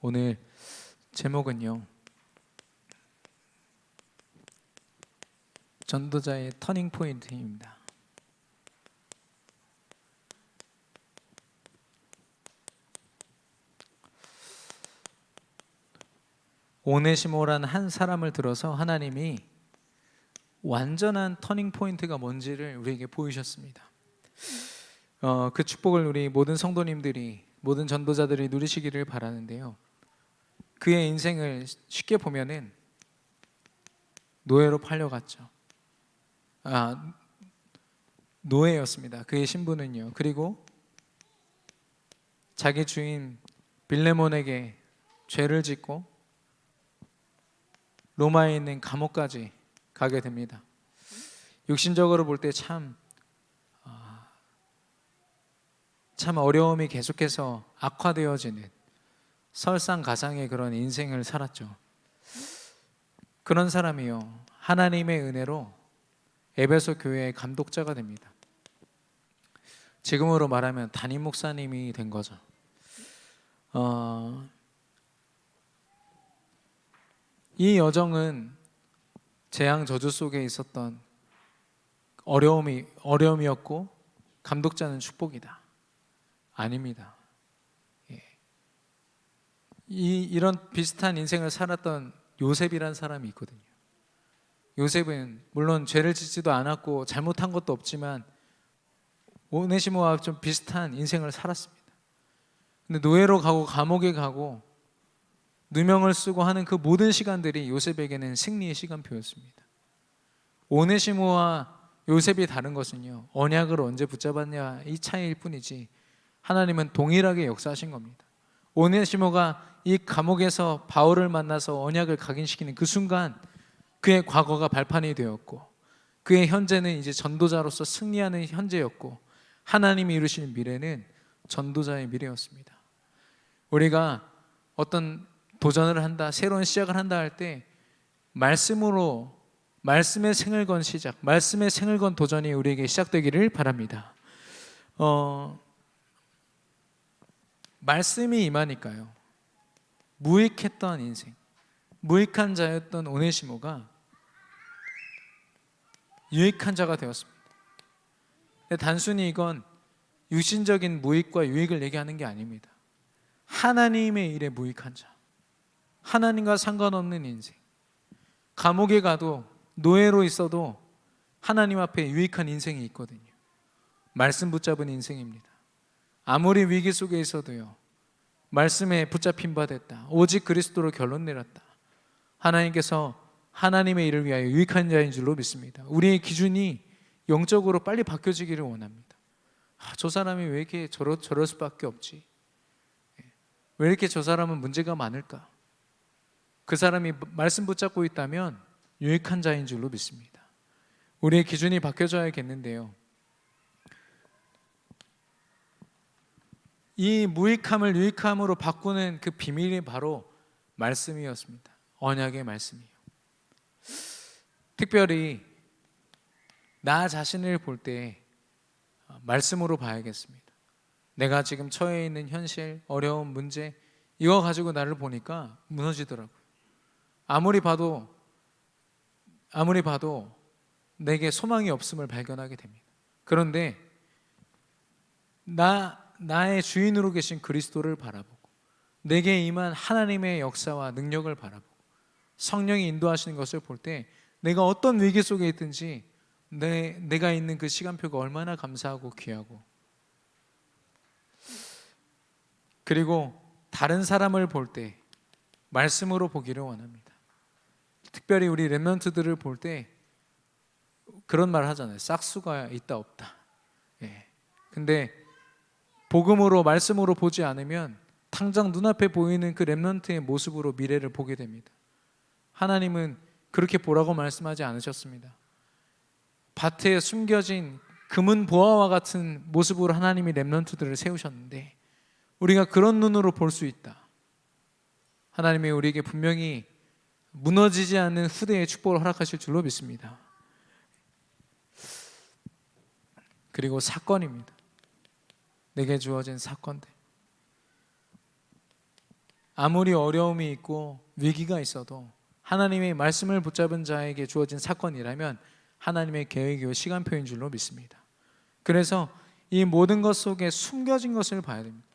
오늘 제목은요, 전도자의 터닝 포인트입니다. 오네시모라는 한 사람을 들어서 하나님이 완전한 터닝 포인트가 뭔지를 우리에게 보이셨습니다. 그 축복을 우리 모든 성도님들이, 모든 전도자들이 누리시기를 바라는데요, 그의 인생을 쉽게 보면은 노예로 팔려갔죠. 노예였습니다. 그의 신분은요. 그리고 자기 주인 빌레몬에게 죄를 짓고 로마에 있는 감옥까지 가게 됩니다. 육신적으로 볼 때 참 어려움이 계속해서 악화되어지는 설상가상의 그런 인생을 살았죠. 그런 사람이요, 하나님의 은혜로 에베소 교회의 감독자가 됩니다. 지금으로 말하면 담임 목사님이 된 거죠. 이 여정은 재앙 저주 속에 있었던 어려움이었고, 감독자는 축복이다. 아닙니다. 이런 비슷한 인생을 살았던 요셉이란 사람이 있거든요. 요셉은 물론 죄를 짓지도 않았고 잘못한 것도 없지만 오네시모와 좀 비슷한 인생을 살았습니다. 근데 노예로 가고 감옥에 가고 누명을 쓰고 하는 그 모든 시간들이 요셉에게는 승리의 시간표였습니다. 오네시모와 요셉이 다른 것은요, 언약을 언제 붙잡았냐 이 차이일 뿐이지 하나님은 동일하게 역사하신 겁니다. 오네시모가 이 감옥에서 바울을 만나서 언약을 각인시키는 그 순간 그의 과거가 발판이 되었고, 그의 현재는 이제 전도자로서 승리하는 현재였고, 하나님이 이루시는 미래는 전도자의 미래였습니다. 우리가 어떤 도전을 한다, 새로운 시작을 한다 할 때 말씀의 생을 건 시작, 말씀의 생을 건 도전이 우리에게 시작되기를 바랍니다. 말씀이 임하니까요, 무익했던 인생, 무익한 자였던 오네시모가 유익한 자가 되었습니다. 근데 단순히 이건 육신적인 무익과 유익을 얘기하는 게 아닙니다. 하나님의 일에 무익한 자, 하나님과 상관없는 인생, 감옥에 가도 노예로 있어도 하나님 앞에 유익한 인생이 있거든요. 말씀 붙잡은 인생입니다. 아무리 위기 속에 있어도요, 말씀에 붙잡힌 바 됐다, 오직 그리스도로 결론 내렸다, 하나님께서 하나님의 일을 위하여 유익한 자인 줄로 믿습니다. 우리의 기준이 영적으로 빨리 바뀌어지기를 원합니다. 저 사람이 왜 이렇게 저럴 수밖에 없지? 왜 이렇게 저 사람은 문제가 많을까? 그 사람이 말씀 붙잡고 있다면 유익한 자인 줄로 믿습니다. 우리의 기준이 바뀌어져야겠는데요, 이 무익함을 유익함으로 바꾸는 그 비밀이 바로 말씀이었습니다. 언약의 말씀이요. 특별히 나 자신을 볼 때 말씀으로 봐야겠습니다. 내가 지금 처해 있는 현실, 어려운 문제, 이거 가지고 나를 보니까 무너지더라고요. 아무리 봐도 내게 소망이 없음을 발견하게 됩니다. 그런데 나의 주인으로 계신 그리스도를 바라보고, 내게 임한 하나님의 역사와 능력을 바라보고, 성령이 인도하시는 것을 볼 때 내가 어떤 위기 속에 있든지 내가 있는 그 시간표가 얼마나 감사하고 귀하고, 그리고 다른 사람을 볼 때 말씀으로 보기를 원합니다. 특별히 우리 렘넌트들을 볼 때 그런 말 하잖아요. 싹수가 있다 없다. 근데 복음으로, 말씀으로 보지 않으면 당장 눈앞에 보이는 그 렘넌트의 모습으로 미래를 보게 됩니다. 하나님은 그렇게 보라고 말씀하지 않으셨습니다. 밭에 숨겨진 금은 보화와 같은 모습으로 하나님이 렘넌트들을 세우셨는데 우리가 그런 눈으로 볼 수 있다. 하나님이 우리에게 분명히 무너지지 않는 후대의 축복을 허락하실 줄로 믿습니다. 그리고 사건입니다. 내게 주어진 사건들. 아무리 어려움이 있고 위기가 있어도 하나님의 말씀을 붙잡은 자에게 주어진 사건이라면 하나님의 계획이요 시간표인 줄로 믿습니다. 그래서 이 모든 것 속에 숨겨진 것을 봐야 됩니다.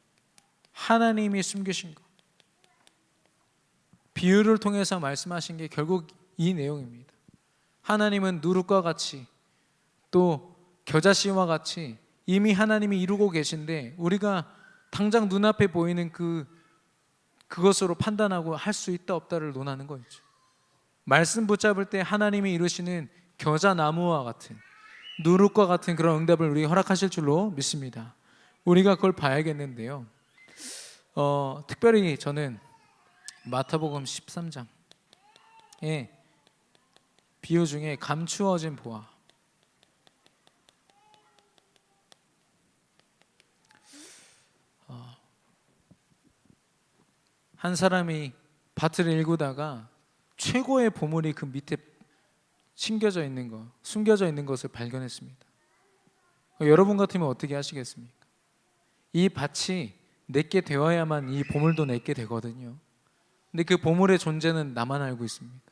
하나님이 숨기신 것. 비유를 통해서 말씀하신 게 결국 이 내용입니다. 하나님은 누룩과 같이 또 겨자씨와 같이 이미 하나님이 이루고 계신데 우리가 당장 눈앞에 보이는 그것으로 판단하고 할 수 있다 없다를 논하는 거죠. 말씀 붙잡을 때 하나님이 이루시는 겨자나무와 같은 누룩과 같은 그런 응답을 우리에게 허락하실 줄로 믿습니다. 우리가 그걸 봐야겠는데요. 특별히 저는 마태복음 13장의 비유 중에 감추어진 보화, 한 사람이 밭을 일구다가 최고의 보물이 그 밑에 숨겨져 있는 것을 발견했습니다. 여러분 같으면 어떻게 하시겠습니까? 이 밭이 내게 되어야만 이 보물도 내게 되거든요. 근데 그 보물의 존재는 나만 알고 있습니다.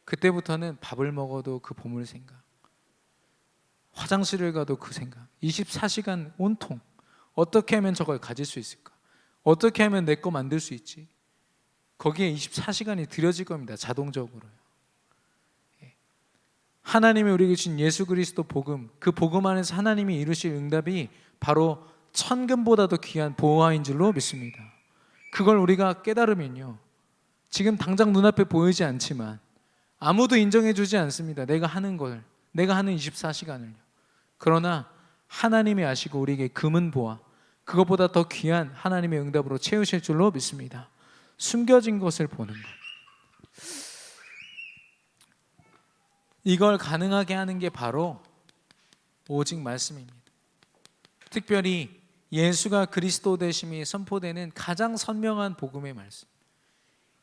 그때부터는 밥을 먹어도 그 보물 생각, 화장실을 가도 그 생각, 24시간 온통 어떻게 하면 저걸 가질 수 있을까? 어떻게 하면 내 거 만들 수 있지? 거기에 24시간이 들여질 겁니다. 자동적으로요. 하나님이 우리에게 주신 예수 그리스도 복음, 그 복음 안에서 하나님이 이루실 응답이 바로 천금보다도 귀한 보화인 줄로 믿습니다. 그걸 우리가 깨달으면요, 지금 당장 눈앞에 보이지 않지만 아무도 인정해 주지 않습니다. 내가 하는 24시간을요. 그러나 하나님이 아시고 우리에게 금은 보화, 그것보다 더 귀한 하나님의 응답으로 채우실 줄로 믿습니다. 숨겨진 것을 보는 것, 이걸 가능하게 하는 게 바로 오직 말씀입니다. 특별히 예수가 그리스도 되심이 선포되는 가장 선명한 복음의 말씀,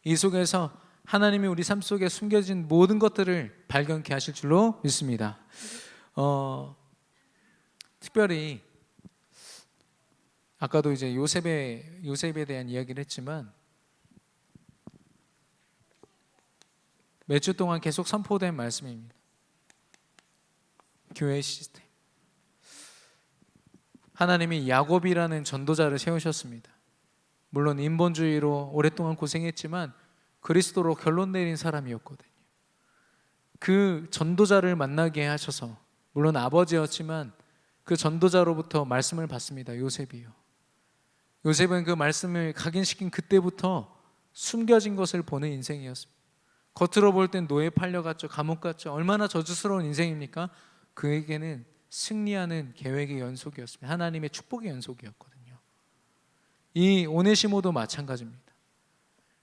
이 속에서 하나님이 우리 삶 속에 숨겨진 모든 것들을 발견케 하실 줄로 믿습니다. 특별히 아까도 이제 요셉에 대한 이야기를 했지만 몇 주 동안 계속 선포된 말씀입니다. 교회 시스템. 하나님이 야곱이라는 전도자를 세우셨습니다. 물론 인본주의로 오랫동안 고생했지만 그리스도로 결론 내린 사람이었거든요. 그 전도자를 만나게 하셔서, 물론 아버지였지만 그 전도자로부터 말씀을 받습니다. 요셉이요. 요셉은 그 말씀을 각인시킨 그때부터 숨겨진 것을 보는 인생이었습니다. 겉으로 볼 땐 노예 팔려갔죠. 감옥 갔죠. 얼마나 저주스러운 인생입니까? 그에게는 승리하는 계획의 연속이었습니다. 하나님의 축복의 연속이었거든요. 이 오네시모도 마찬가지입니다.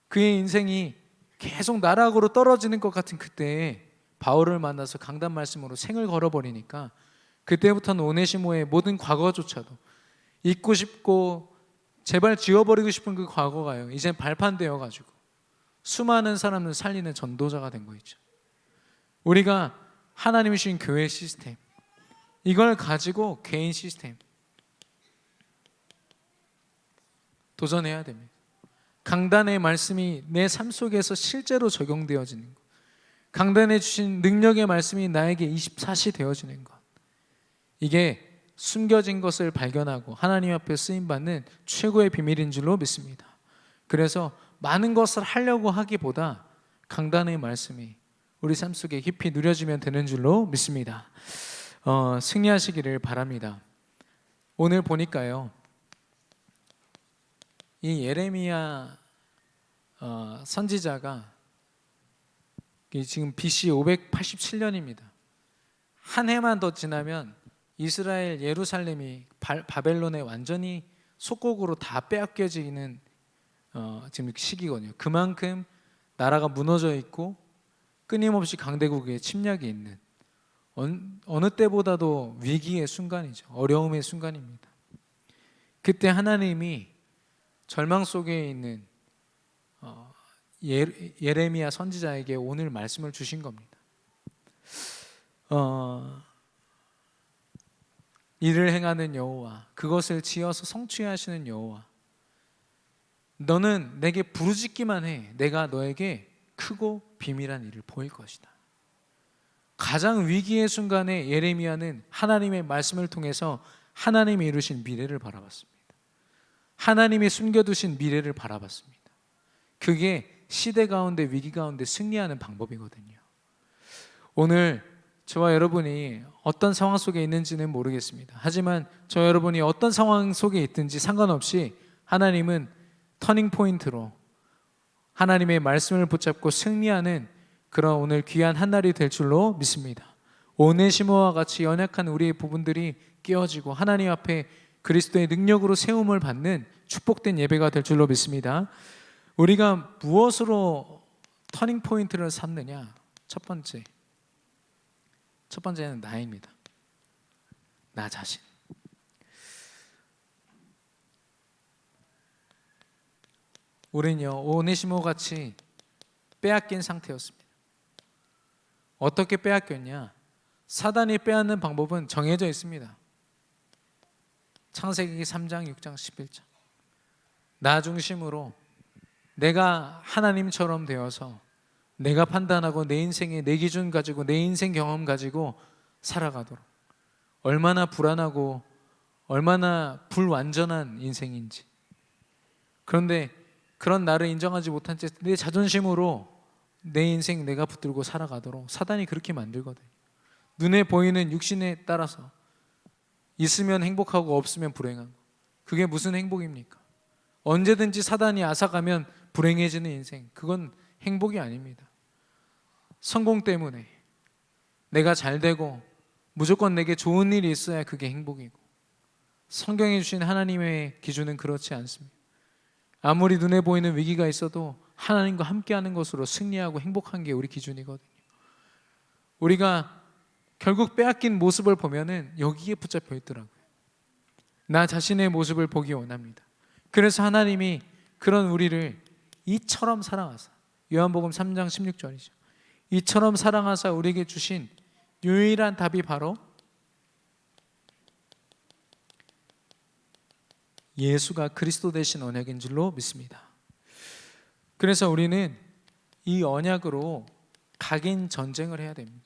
그의 인생이 계속 나락으로 떨어지는 것 같은 그때에 바울을 만나서 강단 말씀으로 생을 걸어버리니까 그때부터는 오네시모의 모든 과거조차도 잊고 싶고 제발 지워버리고 싶은 그 과거가요, 이제 발판되어가지고 수많은 사람을 살리는 전도자가 된 거 있죠. 우리가 하나님이 주신 교회 시스템, 이걸 가지고 개인 시스템 도전해야 됩니다. 강단의 말씀이 내 삶 속에서 실제로 적용되어지는 것, 강단에 주신 능력의 말씀이 나에게 24시 되어지는 것, 이게 숨겨진 것을 발견하고 하나님 앞에 쓰임받는 최고의 비밀인 줄로 믿습니다. 그래서 많은 것을 하려고 하기보다 강단의 말씀이 우리 삶 속에 깊이 누려지면 되는 줄로 믿습니다. 승리하시기를 바랍니다. 오늘 보니까요, 이 예레미야 선지자가 지금 BC 587년입니다. 한 해만 더 지나면 이스라엘 예루살렘이 바벨론에 완전히 속국으로 다 빼앗겨지는 지금 시기거든요. 그만큼 나라가 무너져 있고 끊임없이 강대국의 침략이 있는 어느 때보다도 위기의 순간이죠. 어려움의 순간입니다. 그때 하나님이 절망 속에 있는 예레미야 선지자에게 오늘 말씀을 주신 겁니다. 이를 행하는 여호와, 그것을 지어서 성취하시는 여호와, 너는 내게 부르짖기만 해. 내가 너에게 크고 비밀한 일을 보일 것이다. 가장 위기의 순간에 예레미야는 하나님의 말씀을 통해서 하나님이 이루신 미래를 바라봤습니다. 하나님이 숨겨두신 미래를 바라봤습니다. 그게 시대 가운데, 위기 가운데 승리하는 방법이거든요. 오늘 저와 여러분이 어떤 상황 속에 있는지는 모르겠습니다. 하지만 저와 여러분이 어떤 상황 속에 있든지 상관없이 하나님은 터닝 포인트로 하나님의 말씀을 붙잡고 승리하는 그런 오늘 귀한 한 날이 될 줄로 믿습니다. 오네시모와 같이 연약한 우리의 부분들이 깨어지고 하나님 앞에 그리스도의 능력으로 세움을 받는 축복된 예배가 될 줄로 믿습니다. 우리가 무엇으로 터닝 포인트를 삼느냐? 첫 번째는 나입니다. 나 자신. 우리는요, 오네시모 같이 빼앗긴 상태였습니다. 어떻게 빼앗겼냐? 사단이 빼앗는 방법은 정해져 있습니다. 창세기 3장, 6장, 11장. 나 중심으로 내가 하나님처럼 되어서 내가 판단하고 내 인생에 내 기준 가지고 내 인생 경험 가지고 살아가도록, 얼마나 불안하고 얼마나 불완전한 인생인지. 그런데 그런 나를 인정하지 못한 채 내 자존심으로 내 인생 내가 붙들고 살아가도록 사단이 그렇게 만들거든요. 눈에 보이는 육신에 따라서 있으면 행복하고 없으면 불행한, 그게 무슨 행복입니까? 언제든지 사단이 앗아가면 불행해지는 인생, 그건 행복이 아닙니다. 성공 때문에 내가 잘 되고 무조건 내게 좋은 일이 있어야 그게 행복이고, 성경에 주신 하나님의 기준은 그렇지 않습니다. 아무리 눈에 보이는 위기가 있어도 하나님과 함께하는 것으로 승리하고 행복한 게 우리 기준이거든요. 우리가 결국 빼앗긴 모습을 보면은 여기에 붙잡혀 있더라고요. 나 자신의 모습을 보기 원합니다. 그래서 하나님이 그런 우리를 이처럼 사랑하사, 요한복음 3장 16절이죠. 이처럼 사랑하사 우리에게 주신 유일한 답이 바로 예수가 그리스도 되신 언약인 줄로 믿습니다. 그래서 우리는 이 언약으로 각인 전쟁을 해야 됩니다.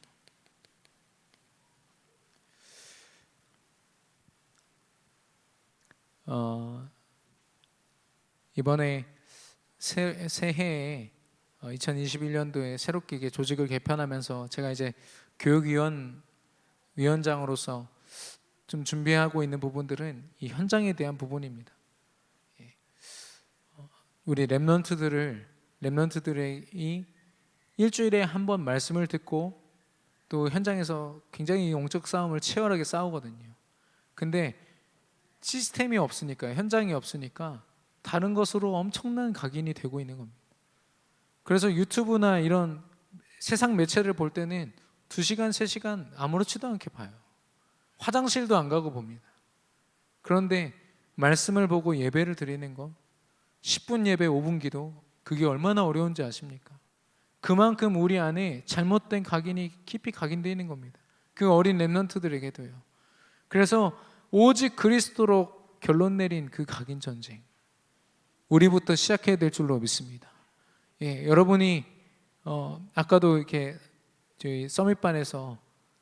이번에 새해에 2021년도에 새롭게 이게 조직을 개편하면서 제가 이제 위원장으로서 좀 준비하고 있는 부분들은 이 현장에 대한 부분입니다. 우리 렘넌트들이 일주일에 한 번 말씀을 듣고 또 현장에서 굉장히 영적 싸움을 치열하게 싸우거든요. 근데 시스템이 없으니까, 현장이 없으니까 다른 것으로 엄청난 각인이 되고 있는 겁니다. 그래서 유튜브나 이런 세상 매체를 볼 때는 2시간, 3시간 아무렇지도 않게 봐요. 화장실도 안 가고 봅니다. 그런데 말씀을 보고 예배를 드리는 것, 10분 예배 5분 기도, 그게 얼마나 어려운지 아십니까? 그만큼 우리 안에 잘못된 각인이 깊이 각인되어 있는 겁니다. 그 어린 렘넌트들에게도요. 그래서 오직 그리스도로 결론 내린 그 각인 전쟁, 우리부터 시작해야 될 줄로 믿습니다. 여러분이 아까도 이렇게 저희 서밋반에서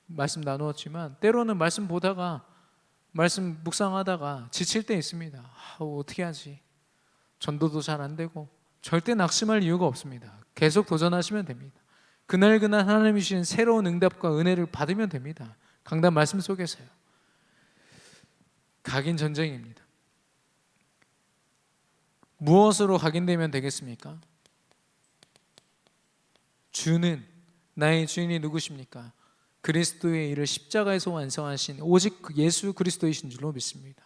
말씀 나누었지만 때로는 말씀 보다가, 말씀 묵상하다가 지칠 때 있습니다. 어떻게 하지? 전도도 잘 안 되고. 절대 낙심할 이유가 없습니다. 계속 도전하시면 됩니다. 그날그날 하나님이 주신 새로운 응답과 은혜를 받으면 됩니다. 강단 말씀 속에서요. 각인 전쟁입니다. 무엇으로 각인되면 되겠습니까? 주는, 나의 주인이 누구십니까? 그리스도의 일을 십자가에서 완성하신 오직 예수 그리스도이신 줄로 믿습니다.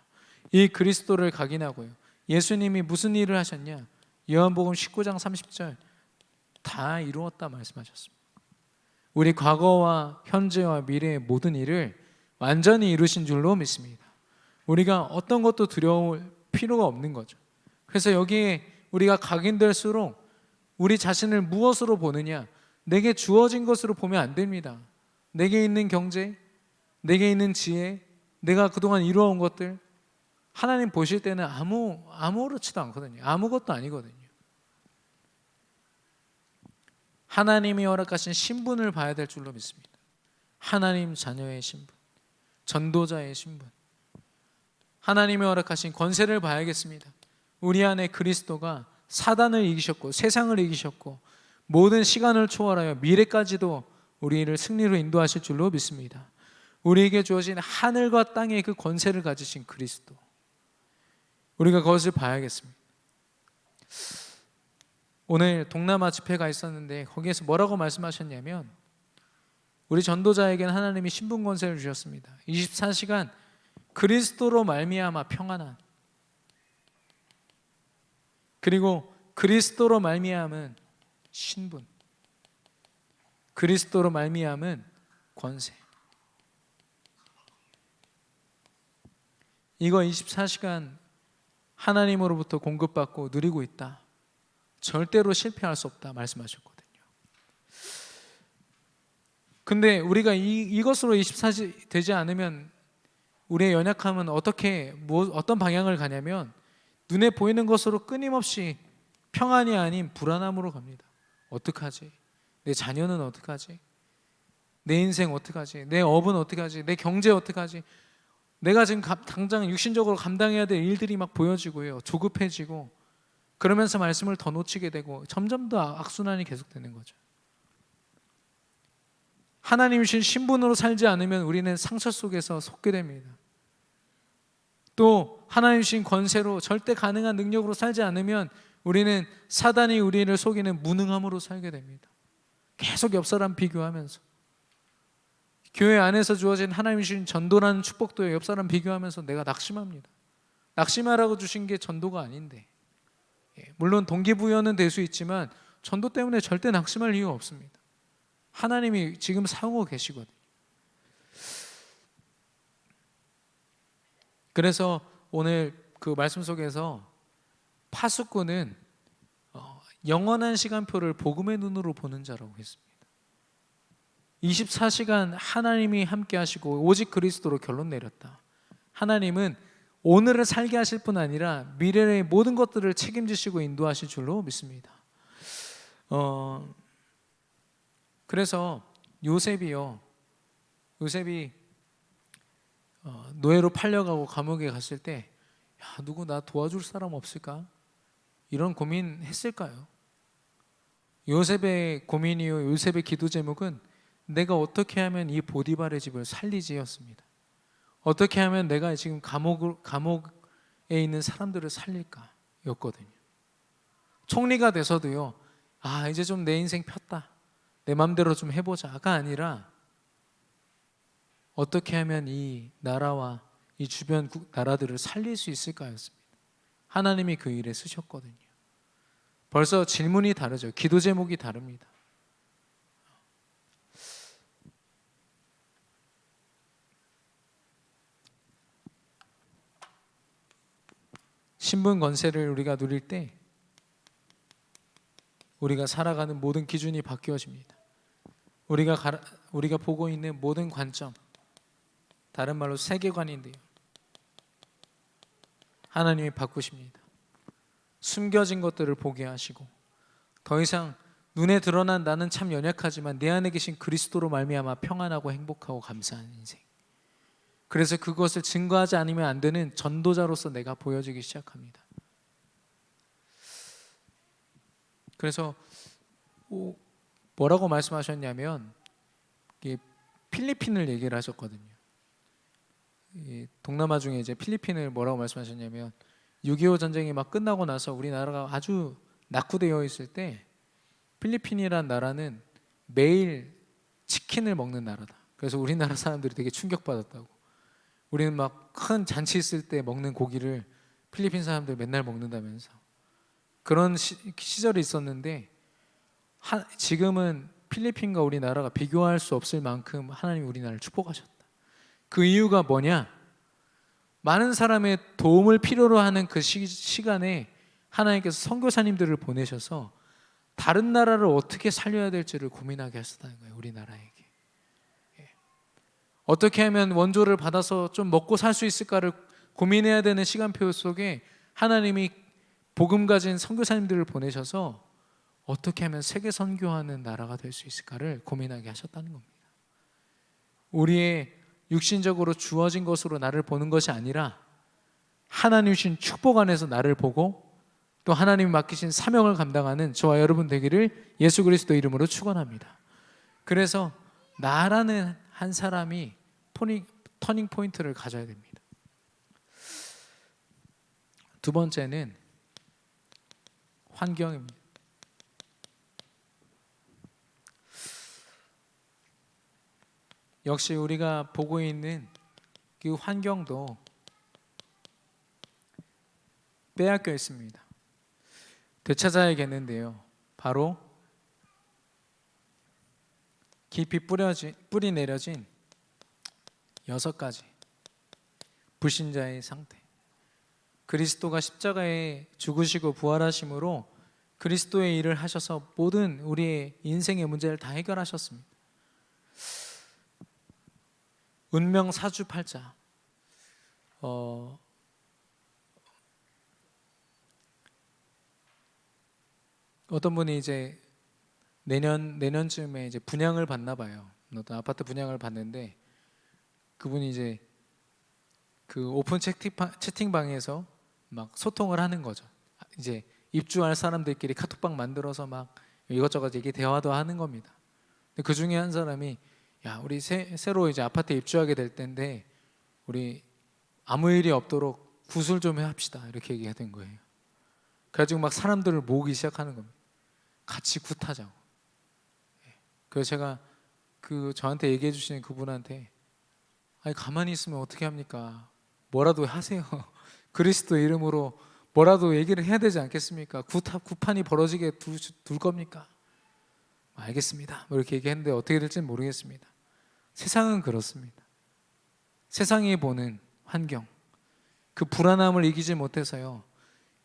이 그리스도를 각인하고요, 예수님이 무슨 일을 하셨냐? 요한복음 19장 30절 다 이루었다 말씀하셨습니다. 우리 과거와 현재와 미래의 모든 일을 완전히 이루신 줄로 믿습니다. 우리가 어떤 것도 두려울 필요가 없는 거죠. 그래서 여기에 우리가 각인될수록 우리 자신을 무엇으로 보느냐? 내게 주어진 것으로 보면 안 됩니다. 내게 있는 경제, 내게 있는 지혜, 내가 그동안 이루어온 것들, 하나님 보실 때는 아무렇지도 않거든요. 아무것도 아니거든요. 하나님이 허락하신 신분을 봐야 될 줄로 믿습니다. 하나님 자녀의 신분, 전도자의 신분, 하나님이 허락하신 권세를 봐야겠습니다. 우리 안에 그리스도가 사단을 이기셨고 세상을 이기셨고 모든 시간을 초월하여 미래까지도 우리를 승리로 인도하실 줄로 믿습니다. 우리에게 주어진 하늘과 땅의 그 권세를 가지신 그리스도, 우리가 그것을 봐야겠습니다. 오늘 동남아 집회가 있었는데 거기에서 뭐라고 말씀하셨냐면, 우리 전도자에게는 하나님이 신분 권세를 주셨습니다. 24시간 그리스도로 말미암아 평안한, 그리고 그리스도로 말미암은 신분, 그리스도로 말미암은 권세. 이거 24시간 하나님으로부터 공급받고 누리고 있다. 절대로 실패할 수 없다 말씀하셨거든요. 근데 우리가 이것으로 24시 되지 않으면 우리의 연약함은 어떤 방향을 가냐면, 눈에 보이는 것으로 끊임없이 평안이 아닌 불안함으로 갑니다. 어떡하지? 내 자녀는 어떡하지? 내 인생 어떡하지? 내 업은 어떡하지? 내 경제 어떡하지? 내가 지금 당장 육신적으로 감당해야 될 일들이 막 보여지고요. 조급해지고, 그러면서 말씀을 더 놓치게 되고 점점 더 악순환이 계속되는 거죠. 하나님 주신 신분으로 살지 않으면 우리는 상처 속에서 속게 됩니다. 또 하나님 주신 권세로 절대 가능한 능력으로 살지 않으면 우리는 사단이 우리를 속이는 무능함으로 살게 됩니다. 계속 옆 사람 비교하면서, 교회 안에서 주어진 하나님 주신 전도라는 축복도 옆 사람 비교하면서 내가 낙심합니다. 낙심하라고 주신 게 전도가 아닌데, 물론 동기부여는 될 수 있지만 전도 때문에 절대 낙심할 이유가 없습니다. 하나님이 지금 사용하고 계시거든요. 그래서 오늘 그 말씀 속에서 파수꾼은 영원한 시간표를 복음의 눈으로 보는 자라고 했습니다. 24시간 하나님이 함께 하시고 오직 그리스도로 결론 내렸다. 하나님은 오늘을 살게 하실 뿐 아니라 미래의 모든 것들을 책임지시고 인도하실 줄로 믿습니다. 그래서 요셉이 노예로 팔려가고 감옥에 갔을 때, 누구 나 도와줄 사람 없을까? 이런 고민했을까요? 요셉의 고민이요, 요셉의 기도 제목은 내가 어떻게 하면 이 보디발의 집을 살리지였습니다. 어떻게 하면 내가 지금 감옥에 있는 사람들을 살릴까 였거든요. 총리가 돼서도요, 이제 좀 내 인생 폈다, 내 맘대로 좀 해보자가 아니라 어떻게 하면 이 나라와 이 주변 나라들을 살릴 수 있을까였습니다. 하나님이 그 일에 쓰셨거든요. 벌써 질문이 다르죠. 기도 제목이 다릅니다. 신분 권세를 우리가 누릴 때 우리가 살아가는 모든 기준이 바뀌어집니다. 우리가 보고 있는 모든 관점, 다른 말로 세계관인데요, 하나님이 바꾸십니다. 숨겨진 것들을 보게 하시고, 더 이상 눈에 드러난 나는 참 연약하지만 내 안에 계신 그리스도로 말미암아 평안하고 행복하고 감사한 인생, 그래서 그것을 증거하지 않으면 안 되는 전도자로서 내가 보여지기 시작합니다. 그래서 뭐라고 말씀하셨냐면, 필리핀을 얘기를 하셨거든요. 동남아 중에 이제 필리핀을 뭐라고 말씀하셨냐면, 6.25 전쟁이 막 끝나고 나서 우리나라가 아주 낙후되어 있을 때 필리핀이란 나라는 매일 치킨을 먹는 나라다. 그래서 우리나라 사람들이 되게 충격받았다고. 우리는 막 큰 잔치 있을 때 먹는 고기를 필리핀 사람들 맨날 먹는다면서. 그런 시절이 있었는데, 지금은 필리핀과 우리나라가 비교할 수 없을 만큼 하나님이 우리나라를 축복하셨다. 그 이유가 뭐냐? 많은 사람의 도움을 필요로 하는 그 시간에 하나님께서 선교사님들을 보내셔서 다른 나라를 어떻게 살려야 될지를 고민하게 하셨다는 거예요. 우리나라에게 어떻게 하면 원조를 받아서 좀 먹고 살 수 있을까를 고민해야 되는 시간표 속에 하나님이 복음 가진 선교사님들을 보내셔서 어떻게 하면 세계 선교하는 나라가 될 수 있을까를 고민하게 하셨다는 겁니다. 우리의 육신적으로 주어진 것으로 나를 보는 것이 아니라 하나님 주신 축복 안에서 나를 보고 또 하나님이 맡기신 사명을 감당하는 저와 여러분 되기를 예수 그리스도 이름으로 축원합니다. 그래서 나라는 한 사람이 터닝 포인트를 가져야 됩니다. 두 번째는 환경입니다. 역시 우리가 보고 있는 그 환경도 빼앗겨 있습니다. 되찾아야겠는데요. 바로 깊이 뿌리 내려진 6가지 불신자의 상태. 그리스도가 십자가에 죽으시고 부활하심으로 그리스도의 일을 하셔서 모든 우리의 인생의 문제를 다 해결하셨습니다. 운명 사주팔자. 어떤 분이 이제 내년쯤에 이제 분양을 받나 봐요. 어떤 아파트 분양을 받는데 그분이 이제 그 오픈 채팅방에서 막 소통을 하는 거죠. 이제 입주할 사람들끼리 카톡방 만들어서 막 이것저것 얘기 대화도 하는 겁니다. 근데 그 중에 한 사람이 야, 우리 새로 이제 아파트에 입주하게 될 텐데 우리 아무 일이 없도록 구술 좀 합시다. 이렇게 얘기가 된 거예요. 그래가지고 막 사람들을 모으기 시작하는 겁니다. 같이 굿하자고. 그래서 제가 그 저한테 얘기해 주시는 그분한테 아니 가만히 있으면 어떻게 합니까? 뭐라도 하세요. 그리스도 이름으로 뭐라도 얘기를 해야 되지 않겠습니까? 굿판이 벌어지게 둘 겁니까? 알겠습니다. 뭐 이렇게 얘기했는데 어떻게 될지는 모르겠습니다. 세상은 그렇습니다. 세상이 보는 환경, 그 불안함을 이기지 못해서요.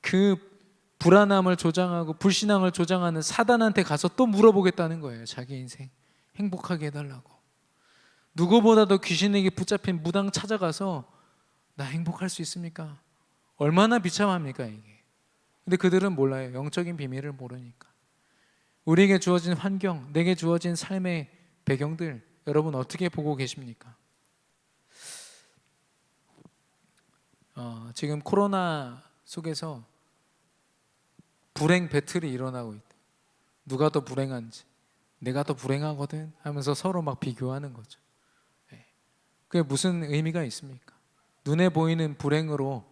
그 불안함을 조장하고 불신앙을 조장하는 사단한테 가서 또 물어보겠다는 거예요. 자기 인생 행복하게 해달라고. 누구보다도 귀신에게 붙잡힌 무당 찾아가서 나 행복할 수 있습니까? 얼마나 비참합니까 이게. 근데 그들은 몰라요. 영적인 비밀을 모르니까. 우리에게 주어진 환경, 내게 주어진 삶의 배경들 여러분 어떻게 보고 계십니까? 지금 코로나 속에서 불행 배틀이 일어나고 있다. 누가 더 불행한지, 내가 더 불행하거든 하면서 서로 막 비교하는 거죠. 그게 무슨 의미가 있습니까? 눈에 보이는 불행으로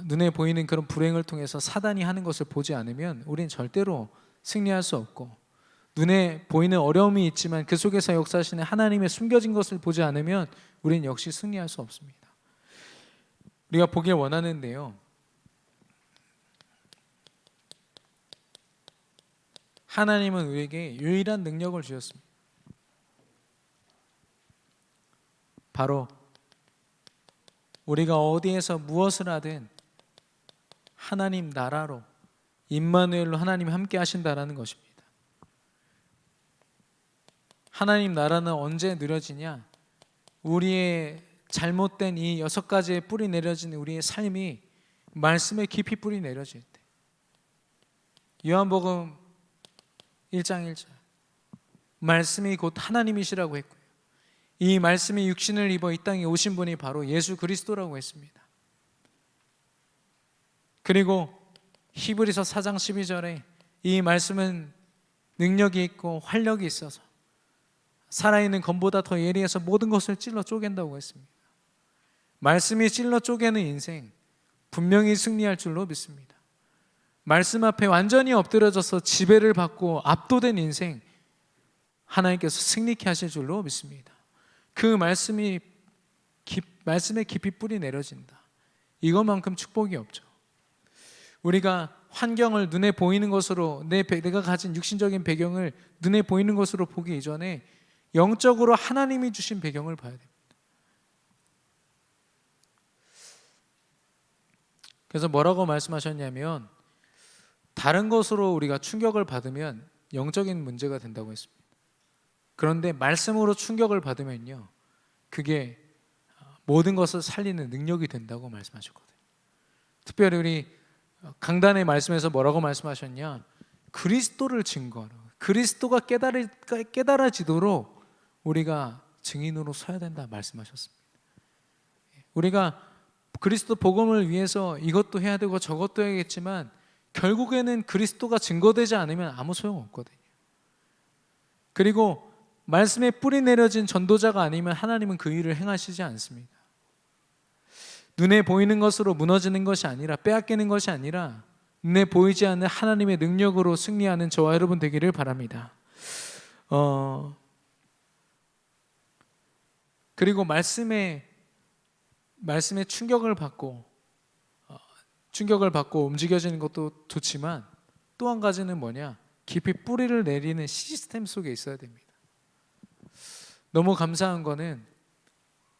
눈에 보이는 그런 불행을 통해서 사단이 하는 것을 보지 않으면 우리는 절대로 승리할 수 없고, 눈에 보이는 어려움이 있지만 그 속에서 역사하시는 하나님의 숨겨진 것을 보지 않으면 우리는 역시 승리할 수 없습니다. 우리가 보길 원하는데요, 하나님은 우리에게 유일한 능력을 주셨습니다. 바로 우리가 어디에서 무엇을 하든 하나님 나라로, 임마누엘로 하나님이 함께 하신다라는 것입니다. 하나님 나라는 언제 누려지냐? 우리의 잘못된 이 6가지의 뿌리 내려진 우리의 삶이 말씀에 깊이 뿌리 내려질 때. 요한복음 1장 1절 말씀이 곧 하나님이시라고 했고요, 이 말씀이 육신을 입어 이 땅에 오신 분이 바로 예수 그리스도라고 했습니다. 그리고 히브리서 4장 12절에 이 말씀은 능력이 있고 활력이 있어서 살아있는 검보다 더 예리해서 모든 것을 찔러 쪼갠다고 했습니다. 말씀이 찔러 쪼개는 인생 분명히 승리할 줄로 믿습니다. 말씀 앞에 완전히 엎드려져서 지배를 받고 압도된 인생 하나님께서 승리케 하실 줄로 믿습니다. 그 말씀에 깊이 뿌리 내려진다. 이것만큼 축복이 없죠. 우리가 환경을 눈에 보이는 것으로, 내가 가진 육신적인 배경을 눈에 보이는 것으로 보기 이전에 영적으로 하나님이 주신 배경을 봐야 됩니다. 그래서 뭐라고 말씀하셨냐면, 다른 것으로 우리가 충격을 받으면 영적인 문제가 된다고 했습니다. 그런데 말씀으로 충격을 받으면요, 그게 모든 것을 살리는 능력이 된다고 말씀하셨거든요. 특별히 우리 강단의 말씀에서 뭐라고 말씀하셨냐? 그리스도를 증거하라. 그리스도가 깨달아지도록 우리가 증인으로 서야 된다 말씀하셨습니다. 우리가 그리스도 복음을 위해서 이것도 해야 되고 저것도 해야겠지만 결국에는 그리스도가 증거되지 않으면 아무 소용없거든요. 그리고 말씀에 뿌리 내려진 전도자가 아니면 하나님은 그 일을 행하시지 않습니다. 눈에 보이는 것으로 무너지는 것이 아니라, 빼앗기는 것이 아니라 눈에 보이지 않는 하나님의 능력으로 승리하는 저와 여러분 되기를 바랍니다. 그리고 말씀에 충격을 받고 움직여지는 것도 좋지만 또 한 가지는 뭐냐? 깊이 뿌리를 내리는 시스템 속에 있어야 됩니다. 너무 감사한 거는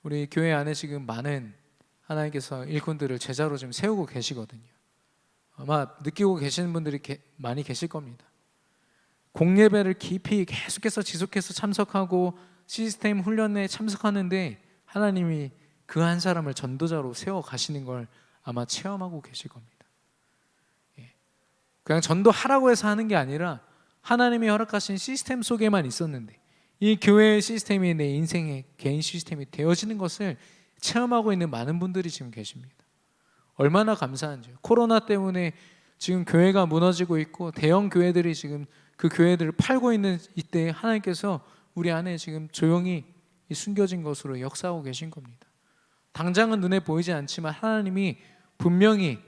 우리 교회 안에 지금 많은 하나님께서 일꾼들을 제자로 지금 세우고 계시거든요. 아마 느끼고 계시는 분들이 많이 계실 겁니다. 공예배를 깊이 계속해서 지속해서 참석하고 시스템 훈련에 참석하는데 하나님이 그 한 사람을 전도자로 세워 가시는 걸 아마 체험하고 계실 겁니다. 그냥 전도하라고 해서 하는 게 아니라 하나님이 허락하신 시스템 속에만 있었는데 이 교회의 시스템이 내 인생의 개인 시스템이 되어지는 것을 체험하고 있는 많은 분들이 지금 계십니다. 얼마나 감사한지요. 코로나 때문에 지금 교회가 무너지고 있고 대형 교회들이 지금 그 교회들을 팔고 있는 이때 하나님께서 우리 안에 지금 조용히 숨겨진 것으로 역사하고 계신 겁니다. 당장은 눈에 보이지 않지만 하나님이 분명히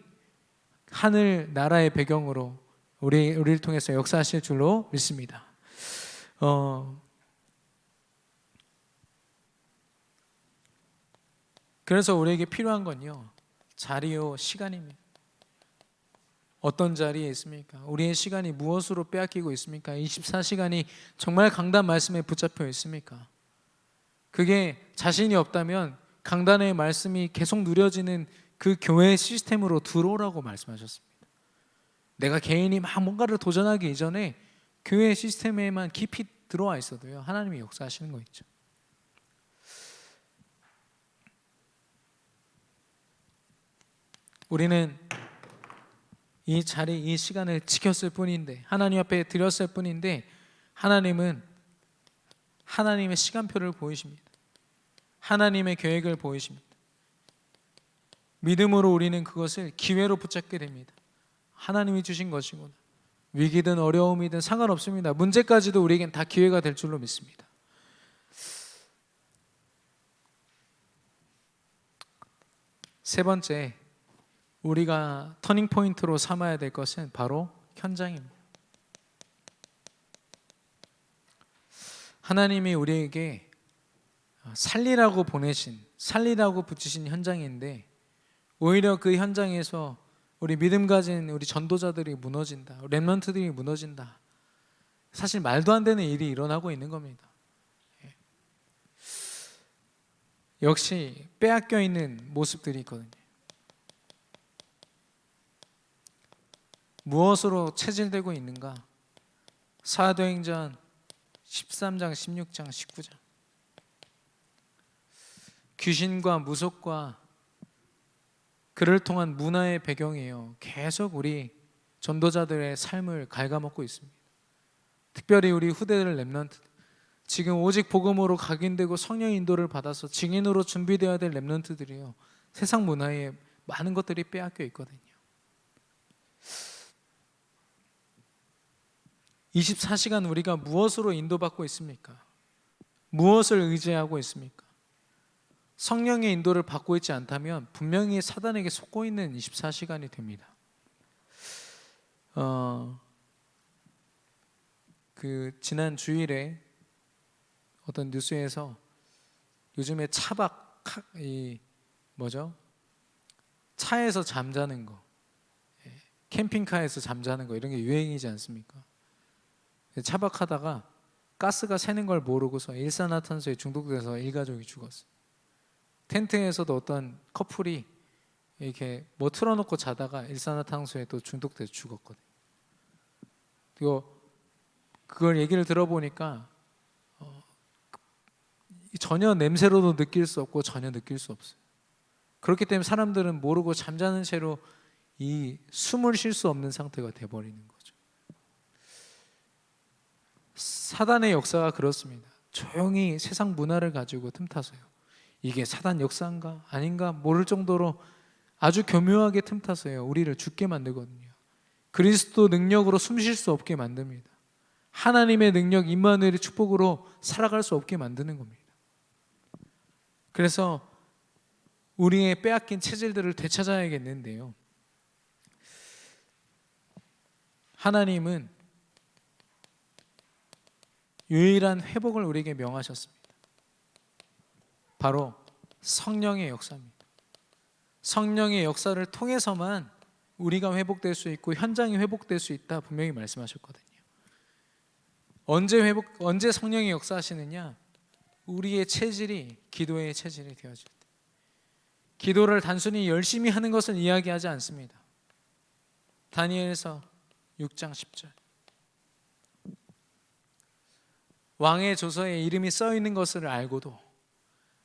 하늘 나라의 배경으로 우리를 통해서 역사하실 줄로 믿습니다. 그래서 우리에게 필요한 건요, 자리요 시간입니다. 어떤 자리에 있습니까? 우리의 시간이 무엇으로 빼앗기고 있습니까? 24시간이 정말 강단 말씀에 붙잡혀 있습니까? 그게 자신이 없다면 강단의 말씀이 계속 누려지는 그 교회의 시스템으로 들어오라고 말씀하셨습니다. 내가 개인이 막 뭔가를 도전하기 이전에 교회 시스템에만 깊이 들어와 있어도요, 하나님이 역사하시는 거 있죠. 우리는 이 자리, 이 시간을 지켰을 뿐인데, 하나님 앞에 드렸을 뿐인데, 하나님은 하나님의 시간표를 보이십니다. 하나님의 계획을 보이십니다. 믿음으로 우리는 그것을 기회로 붙잡게 됩니다. 하나님이 주신 것이구나. 위기든 어려움이든 상관없습니다. 문제까지도 우리에겐 다 기회가 될 줄로 믿습니다. 세 번째, 우리가 터닝 포인트로 삼아야 될 것은 바로 현장입니다. 하나님이 우리에게 살리라고 붙이신 현장인데, 오히려 그 현장에서 우리 믿음 가진 우리 전도자들이 무너진다, 렘넌트들이 무너진다, 사실 말도 안 되는 일이 일어나고 있는 겁니다. 역시 빼앗겨 있는 모습들이 있거든요. 무엇으로 체질되고 있는가? 사도행전 13장, 16장, 19장. 귀신과 무속과 그를 통한 문화의 배경이에요. 계속 우리 전도자들의 삶을 갉아먹고 있습니다. 특별히 우리 후대들 렘넌트, 지금 오직 복음으로 각인되고 성령 인도를 받아서 증인으로 준비되어야 될 렘넌트들이요, 세상 문화에 많은 것들이 빼앗겨 있거든요. 24시간 우리가 무엇으로 인도받고 있습니까? 무엇을 의지하고 있습니까? 성령의 인도를 받고 있지 않다면 분명히 사단에게 속고 있는 24시간이 됩니다. 지난 주일에 어떤 뉴스에서 요즘에 차에서 잠자는 거, 캠핑카에서 잠자는 거, 이런 게 유행이지 않습니까? 차박하다가 가스가 새는 걸 모르고서 일산화탄소에 중독돼서 일가족이 죽었어요. 텐트에서도 어떤 커플이 이렇게 뭐 틀어놓고 자다가 일산화탄소에 또 중독돼서 죽었거든요. 그리고 그걸 얘기를 들어보니까 전혀 냄새로도 느낄 수 없고 전혀 느낄 수 없어요. 그렇기 때문에 사람들은 모르고 잠자는 채로 이 숨을 쉴 수 없는 상태가 돼버리는 거죠. 사단의 역사가 그렇습니다. 조용히 세상 문화를 가지고 틈타서요. 이게 사단 역사인가 아닌가 모를 정도로 아주 교묘하게 틈타서요. 우리를 죽게 만들거든요. 그리스도 능력으로 숨 쉴 수 없게 만듭니다. 하나님의 능력 임마누엘의 축복으로 살아갈 수 없게 만드는 겁니다. 그래서 우리의 빼앗긴 체질들을 되찾아야겠는데요. 하나님은 유일한 회복을 우리에게 명하셨습니다. 바로 성령의 역사입니다. 성령의 역사를 통해서만 우리가 회복될 수 있고 현장이 회복될 수 있다 분명히 말씀하셨거든요. 언제 성령이 역사하시느냐? 우리의 체질이 기도의 체질이 되어질 때. 기도를 단순히 열심히 하는 것을 이야기하지 않습니다. 다니엘서 6장 10절. 왕의 조서에 이름이 써 있는 것을 알고도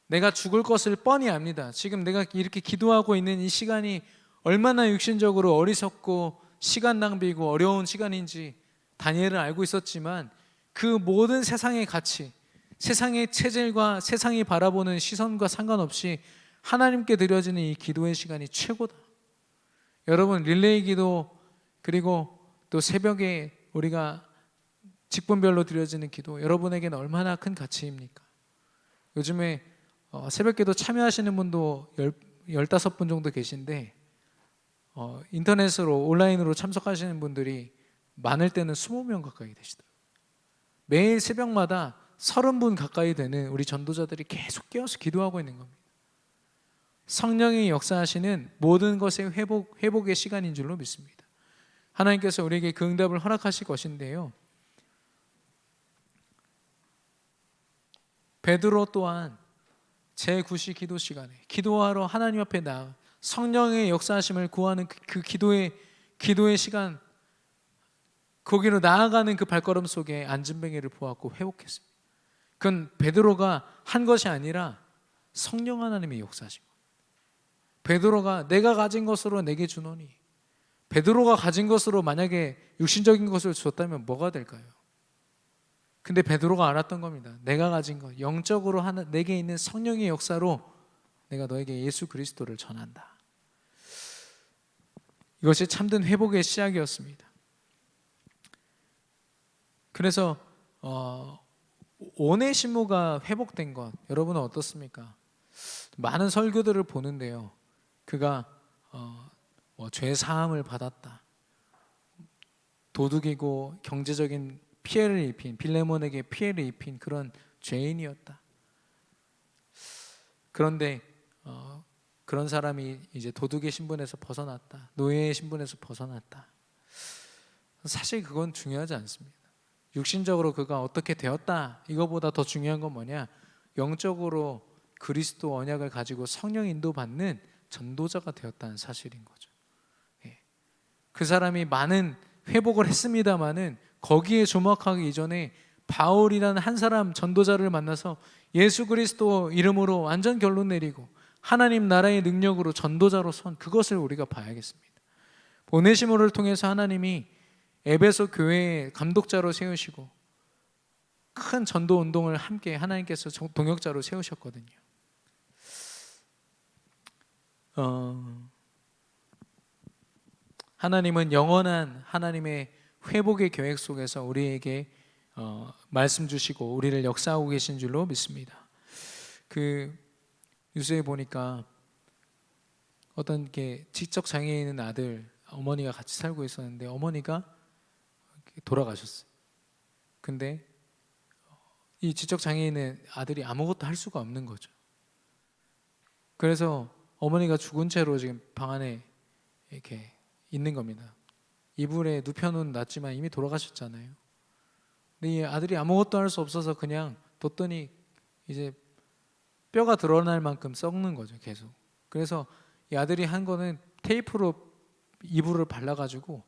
내가 죽을 것을 뻔히 압니다. 지금 내가 이렇게 기도하고 있는 이 시간이 얼마나 육신적으로 어리석고 시간 낭비고 어려운 시간인지 다니엘은 알고 있었지만 그 모든 세상의 가치, 세상의 체질과 세상이 바라보는 시선과 상관없이 하나님께 드려지는 이 기도의 시간이 최고다. 여러분, 릴레이 기도 그리고 또 새벽에 우리가 직분별로 드려지는 기도, 여러분에게는 얼마나 큰 가치입니까? 요즘에 새벽기도 참여하시는 분도 15분 정도 계신데 인터넷으로 온라인으로 참석하시는 분들이 많을 때는 20명 가까이 되시더라고요. 매일 새벽마다 30분 가까이 되는 우리 전도자들이 계속 깨어서 기도하고 있는 겁니다. 성령이 역사하시는 모든 것의 회복의 시간인 줄로 믿습니다. 하나님께서 우리에게 그 응답을 허락하실 것인데요. 베드로 또한 제9시 기도 시간에 기도하러 하나님 앞에 나아 성령의 역사하심을 구하는 그 기도의 시간, 거기로 나아가는 그 발걸음 속에 안진뱅이를 보았고 회복했습니다. 그건 베드로가 한 것이 아니라 성령 하나님의 역사하신 거예요. 베드로가 내가 가진 것으로 내게 주노니, 베드로가 가진 것으로 만약에 육신적인 것을 줬다면 뭐가 될까요? 근데 베드로가 알았던 겁니다. 내가 가진 것, 영적으로 내게 있는 성령의 역사로 내가 너에게 예수 그리스도를 전한다. 이것이 참된 회복의 시작이었습니다. 그래서 오네시모가 회복된 것, 여러분은 어떻습니까? 많은 설교들을 보는데요. 그가 죄 사함을 받았다, 도둑이고 경제적인 피해를 입힌, 빌레몬에게 피해를 입힌 그런 죄인이었다. 그런데 그런 사람이 이제 도둑의 신분에서 벗어났다, 노예의 신분에서 벗어났다. 사실 그건 중요하지 않습니다. 육신적으로 그가 어떻게 되었다, 이거보다 더 중요한 건 뭐냐? 영적으로 그리스도 언약을 가지고 성령 인도받는 전도자가 되었다는 사실인 거죠. 그 사람이 많은 회복을 했습니다마는 거기에 주목하기 이전에 바울이라는 한 사람 전도자를 만나서 예수 그리스도 이름으로 완전 결론 내리고 하나님 나라의 능력으로 전도자로 선 그것을 우리가 봐야겠습니다. 오네시모를 통해서 하나님이 에베소 교회의 감독자로 세우시고 큰 전도 운동을 함께 하나님께서 동역자로 세우셨거든요. 하나님은 영원한 하나님의 회복의 계획 속에서 우리에게 말씀 주시고 우리를 역사하고 계신 줄로 믿습니다. 그 뉴스에 보니까 어떤 게 지적 장애 있는 아들, 어머니가 같이 살고 있었는데 어머니가 돌아가셨어요. 근데 이 지적 장애 있는 아들이 아무것도 할 수가 없는 거죠. 그래서 어머니가 죽은 채로 지금 방 안에 이렇게 있는 겁니다. 이불에 눕혀놓은 놨지만 이미 돌아가셨잖아요. 근데 이 아들이 아무것도 할 수 없어서 그냥 뒀더니 이제 뼈가 드러날 만큼 썩는 거죠, 계속. 그래서 이 아들이 한 거는 테이프로 이불을 발라가지고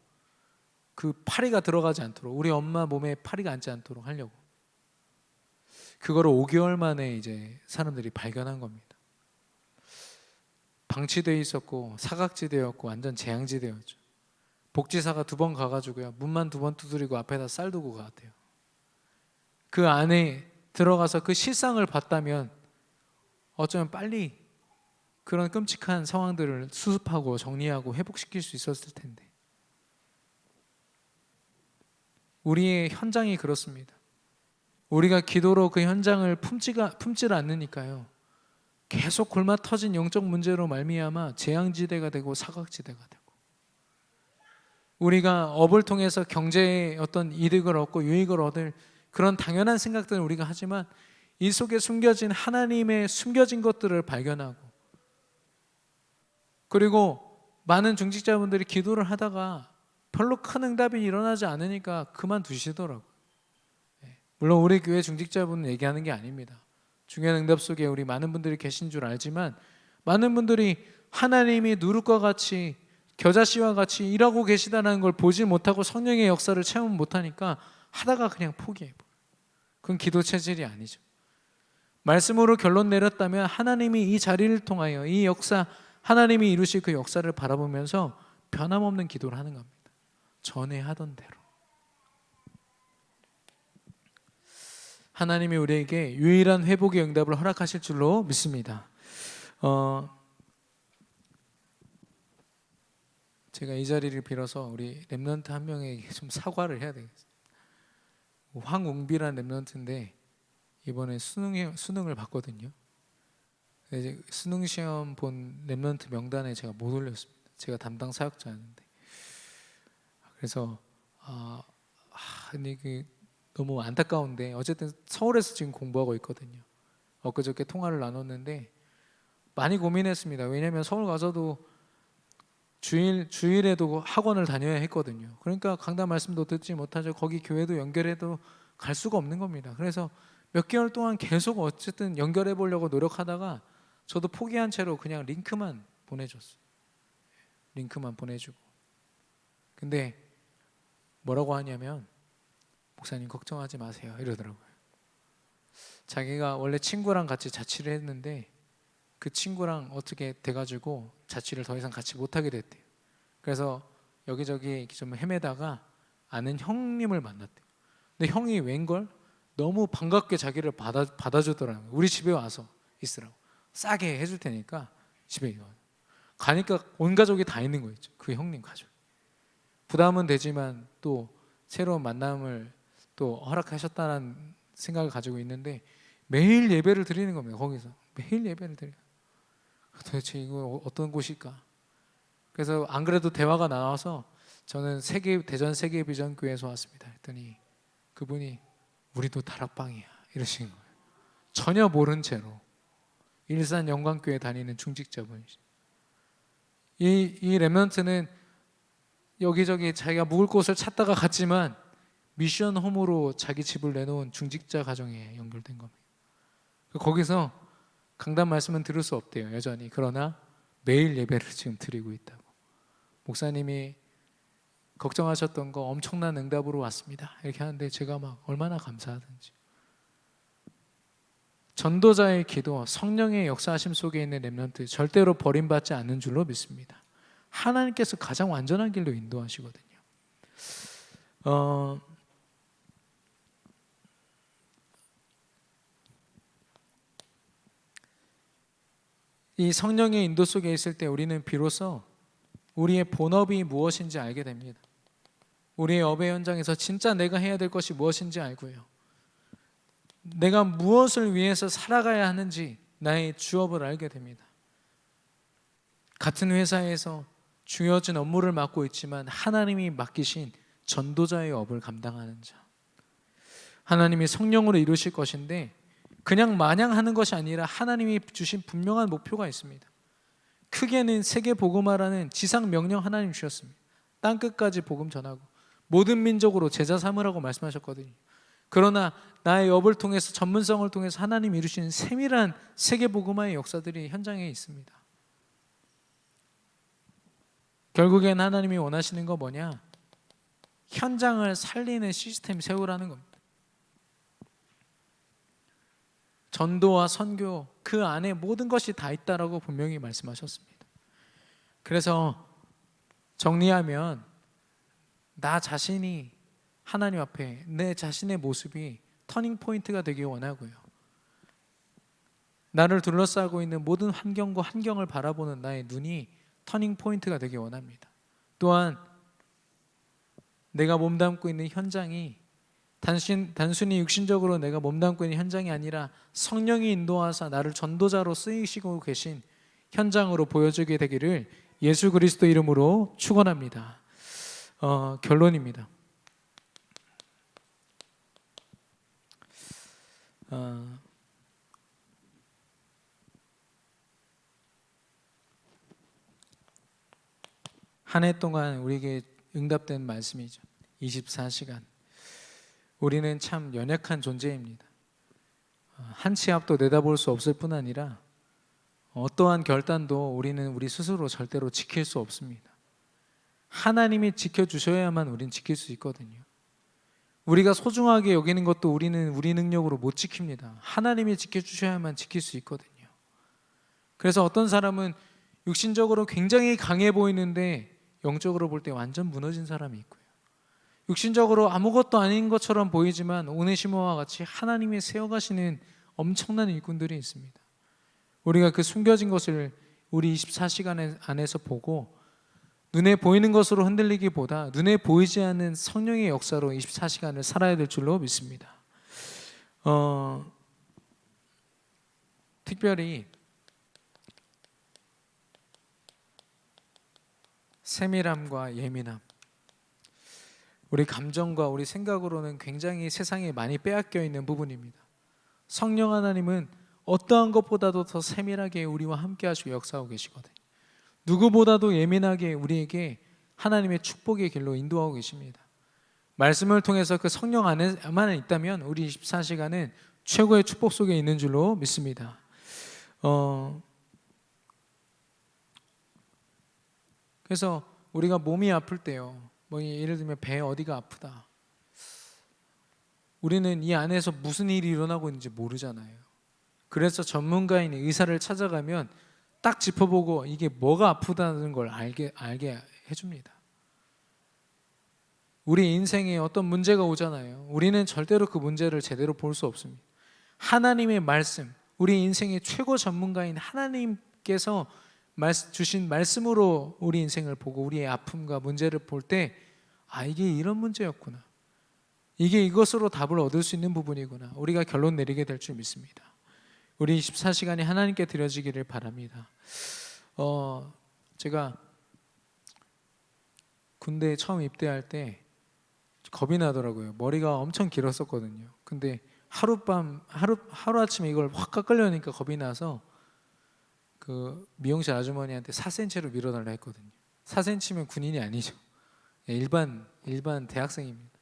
그 파리가 들어가지 않도록, 우리 엄마 몸에 파리가 앉지 않도록 하려고. 그거를 5개월 만에 이제 사람들이 발견한 겁니다. 방치되어 있었고 사각지대였고 완전 재앙지대였죠. 복지사가 2번 가가지고요, 문만 2번 두드리고 앞에다 쌀 두고 가대요. 그 안에 들어가서 그 실상을 봤다면 어쩌면 빨리 그런 끔찍한 상황들을 수습하고 정리하고 회복시킬 수 있었을 텐데, 우리의 현장이 그렇습니다. 우리가 기도로 그 현장을 품질 않으니까요, 계속 골마 터진 영적 문제로 말미암아 재앙지대가 되고 사각지대가 되고, 우리가 업을 통해서 경제의 어떤 이득을 얻고 유익을 얻을 그런 당연한 생각들을 우리가 하지만 이 속에 숨겨진 하나님의 숨겨진 것들을 발견하고, 그리고 많은 중직자분들이 기도를 하다가 별로 큰 응답이 일어나지 않으니까 그만두시더라고요. 물론 우리 교회 중직자분은 얘기하는 게 아닙니다. 중요한 응답 속에 우리 많은 분들이 계신 줄 알지만, 많은 분들이 하나님이 누룩과 같이 겨자씨와 같이 일하고 계시다는 걸 보지 못하고 성령의 역사를 체험 못하니까 하다가 그냥 포기해버려요. 그건 기도 체질이 아니죠. 말씀으로 결론 내렸다면 하나님이 이 자리를 통하여 이 역사, 하나님이 이루실 그 역사를 바라보면서 변함없는 기도를 하는 겁니다. 전에 하던 대로. 하나님이 우리에게 유일한 회복의 응답을 허락하실 줄로 믿습니다. 제가 이 자리를 빌어서 우리 렘넌트 한 명에게 좀 사과를 해야 되겠어요. 황웅비란 렘넌트인데 이번에 수능을 봤거든요. 이제 수능 시험 본 렘넌트 명단에 제가 못 올렸습니다. 제가 담당 사역자였는데. 그래서 근데 너무 안타까운데, 어쨌든 서울에서 지금 공부하고 있거든요. 엊그저께 통화를 나눴는데 많이 고민했습니다. 왜냐하면 서울 가서도 주일에도 학원을 다녀야 했거든요. 그러니까 강단 말씀도 듣지 못하죠. 거기 교회도 연결해도 갈 수가 없는 겁니다. 그래서 몇 개월 동안 계속 어쨌든 연결해 보려고 노력하다가 저도 포기한 채로 그냥 링크만 보내줬어요. 링크만 보내주고. 근데 뭐라고 하냐면, 목사님 걱정하지 마세요 이러더라고요. 자기가 원래 친구랑 같이 자취를 했는데 그 친구랑 어떻게 돼가지고 자취를 더 이상 같이 못하게 됐대요. 그래서 여기저기 좀 헤매다가 아는 형님을 만났대요. 근데 형이 웬걸 너무 반갑게 자기를 받아주더라고요. 우리 집에 와서 있으라고, 싸게 해줄 테니까 집에 가니까 온 가족이 다 있는 거 있죠. 그 형님 가족. 부담은 되지만 또 새로운 만남을 또 허락하셨다는 생각을 가지고 있는데 매일 예배를 드리는 겁니다. 거기서 매일 예배를 드려요. 도대체 이거 어떤 곳일까? 그래서 안 그래도 대화가 나와서 저는 대전 세계비전교회에서 왔습니다 했더니 그분이 우리도 다락방이야 이러시는 거예요. 전혀 모른 채로 일산 영광교회 다니는 중직자분이죠. 이 렘넌트는 여기저기 자기가 묵을 곳을 찾다가 갔지만 미션 홈으로 자기 집을 내놓은 중직자 가정에 연결된 겁니다. 거기서 강단 말씀은 들을 수 없대요 여전히. 그러나 매일 예배를 지금 드리고 있다고. 목사님이 걱정하셨던 거 엄청난 응답으로 왔습니다 이렇게 하는데 제가 막 얼마나 감사하든지. 전도자의 기도, 성령의 역사하심 속에 있는 렘넌트 절대로 버림받지 않는 줄로 믿습니다. 하나님께서 가장 완전한 길로 인도하시거든요. 이 성령의 인도 속에 있을 때 우리는 비로소 우리의 본업이 무엇인지 알게 됩니다. 우리의 업의 현장에서 진짜 내가 해야 될 것이 무엇인지 알고요, 내가 무엇을 위해서 살아가야 하는지 나의 주업을 알게 됩니다. 같은 회사에서 주어진 업무를 맡고 있지만 하나님이 맡기신 전도자의 업을 감당하는 자, 하나님이 성령으로 이루실 것인데 그냥 마냥 하는 것이 아니라 하나님이 주신 분명한 목표가 있습니다. 크게는 세계 복음화라는 지상 명령 하나님 주셨습니다. 땅끝까지 복음 전하고 모든 민족으로 제자 삼으라고 말씀하셨거든요. 그러나 나의 업을 통해서, 전문성을 통해서 하나님 이루시는 세밀한 세계 복음화의 역사들이 현장에 있습니다. 결국엔 하나님이 원하시는 거 뭐냐? 현장을 살리는 시스템 세우라는 겁니다. 전도와 선교 그 안에 모든 것이 다 있다라고 분명히 말씀하셨습니다. 그래서 정리하면 나 자신이 하나님 앞에 내 자신의 모습이 터닝 포인트가 되길 원하고요. 나를 둘러싸고 있는 모든 환경과 환경을 바라보는 나의 눈이 터닝 포인트가 되길 원합니다. 또한 내가 몸담고 있는 현장이 단순히 육신적으로 내가 몸담고 있는 현장이 아니라 성령이 인도하사 나를 전도자로 쓰이시고 계신 현장으로 보여주게 되기를 예수 그리스도 이름으로 축원합니다. 결론입니다. 한 해 동안 우리에게 응답된 말씀이죠. 24시간. 우리는 참 연약한 존재입니다. 한 치 앞도 내다볼 수 없을 뿐 아니라 어떠한 결단도 우리는 우리 스스로 절대로 지킬 수 없습니다. 하나님이 지켜주셔야만 우리는 지킬 수 있거든요. 우리가 소중하게 여기는 것도 우리는 우리 능력으로 못 지킵니다. 하나님이 지켜주셔야만 지킬 수 있거든요. 그래서 어떤 사람은 육신적으로 굉장히 강해 보이는데 영적으로 볼 때 완전 무너진 사람이 있고요. 육신적으로 아무것도 아닌 것처럼 보이지만 오네시모와 같이 하나님이 세워가시는 엄청난 일꾼들이 있습니다. 우리가 그 숨겨진 것을 우리 24시간 안에서 보고 눈에 보이는 것으로 흔들리기보다 눈에 보이지 않는 성령의 역사로 24시간을 살아야 될 줄로 믿습니다. 특별히 세밀함과 예민함, 우리 감정과 우리 생각으로는 굉장히 세상에 많이 빼앗겨 있는 부분입니다. 성령 하나님은 어떠한 것보다도 더 세밀하게 우리와 함께 하시고 역사하고 계시거든요. 누구보다도 예민하게 우리에게 하나님의 축복의 길로 인도하고 계십니다. 말씀을 통해서 그 성령 안에만 있다면 우리 24시간은 최고의 축복 속에 있는 줄로 믿습니다. 그래서 우리가 몸이 아플 때요, 뭐 예를 들면 배 어디가 아프다, 우리는 이 안에서 무슨 일이 일어나고 있는지 모르잖아요. 그래서 전문가인 의사를 찾아가면 딱 짚어보고 이게 뭐가 아프다는 걸 알게 해줍니다. 우리 인생에 어떤 문제가 오잖아요. 우리는 절대로 그 문제를 제대로 볼 수 없습니다. 하나님의 말씀, 우리 인생의 최고 전문가인 하나님께서 주신 말씀으로 우리 인생을 보고 우리의 아픔과 문제를 볼 때 이게 이런 문제였구나, 이게 이것으로 답을 얻을 수 있는 부분이구나, 우리가 결론 내리게 될 줄 믿습니다. 우리 24시간이 하나님께 드려지기를 바랍니다. 제가 군대에 처음 입대할 때 겁이 나더라고요. 머리가 엄청 길었었거든요. 근데 하루아침에 이걸 확 깎으려니까 겁이 나서 그 미용실 아주머니한테 4cm로 밀어달라 했거든요. 4cm면 군인이 아니죠. 일반 대학생입니다.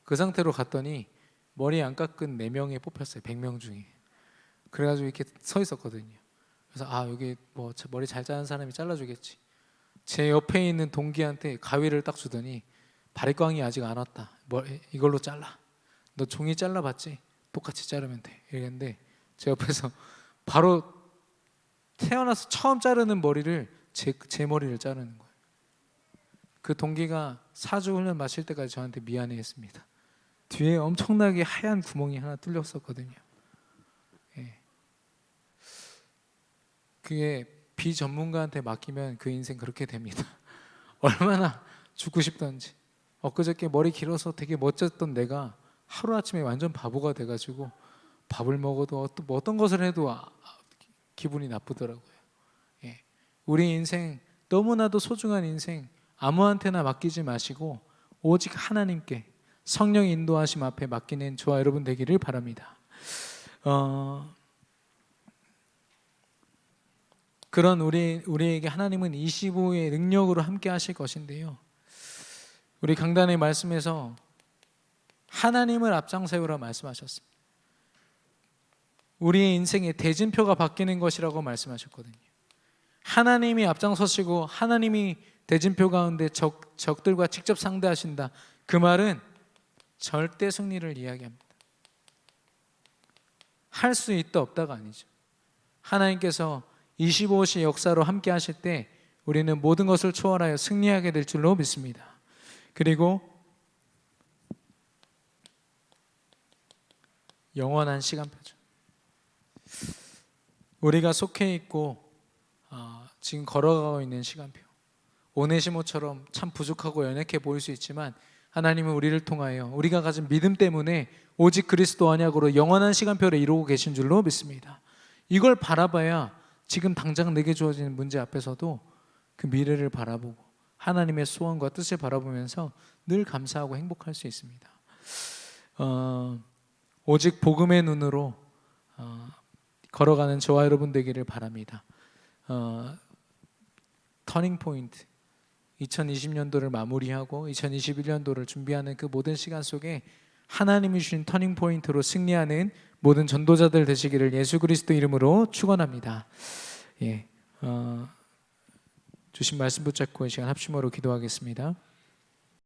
그 상태로 갔더니 머리 안 깎은 4명에 뽑혔어요. 100명 중에. 그래가지고 이렇게 서 있었거든요. 그래서 여기 뭐 머리 잘 자른 사람이 잘라주겠지. 제 옆에 있는 동기한테 가위를 딱 주더니 바리꽝이 아직 안 왔다, 이걸로 잘라, 너 종이 잘라봤지? 똑같이 자르면 돼, 이랬는데 제 옆에서 바로 태어나서 처음 자르는 머리를 제 머리를 자르는 거예요. 그 동기가 사주 훈련 마칠 때까지 저한테 미안해했습니다. 뒤에 엄청나게 하얀 구멍이 하나 뚫렸었거든요. 그게 비전문가한테 맡기면 그 인생 그렇게 됩니다. 얼마나 죽고 싶던지. 엊그저께 머리 길어서 되게 멋졌던 내가 하루아침에 완전 바보가 돼가지고 밥을 먹어도 어떤 것을 해도 기분이 나쁘더라고요. 우리 인생, 너무나도 소중한 인생 아무한테나 맡기지 마시고 오직 하나님께 성령의 인도하심 앞에 맡기는 저와 여러분 되기를 바랍니다. 그런 우리에게 하나님은 25의 능력으로 함께 하실 것인데요, 우리 강단의 말씀에서 하나님을 앞장세우라 말씀하셨습니다. 우리의 인생의 대진표가 바뀌는 것이라고 말씀하셨거든요. 하나님이 앞장서시고 하나님이 대진표 가운데 적들과 직접 상대하신다. 그 말은 절대 승리를 이야기합니다. 할 수 있다 없다가 아니죠. 하나님께서 25시 역사로 함께 하실 때 우리는 모든 것을 초월하여 승리하게 될 줄로 믿습니다. 그리고 영원한 시간표죠. 우리가 속해 있고 지금 걸어가고 있는 시간표, 오네시모처럼 참 부족하고 연약해 보일 수 있지만 하나님은 우리를 통하여 우리가 가진 믿음 때문에 오직 그리스도 언약으로 영원한 시간표를 이루고 계신 줄로 믿습니다. 이걸 바라봐야 지금 당장 내게 주어지는 문제 앞에서도 그 미래를 바라보고 하나님의 소원과 뜻을 바라보면서 늘 감사하고 행복할 수 있습니다. 오직 복음의 눈으로 걸어가는 저와 여러분 되기를 바랍니다. 터닝 포인트, 2020년도를 마무리하고 2021년도를 준비하는 그 모든 시간 속에 하나님이 주신 터닝 포인트로 승리하는 모든 전도자들 되시기를 예수 그리스도 이름으로 축원합니다. 주신 말씀 붙잡고 이 시간 합심으로 기도하겠습니다.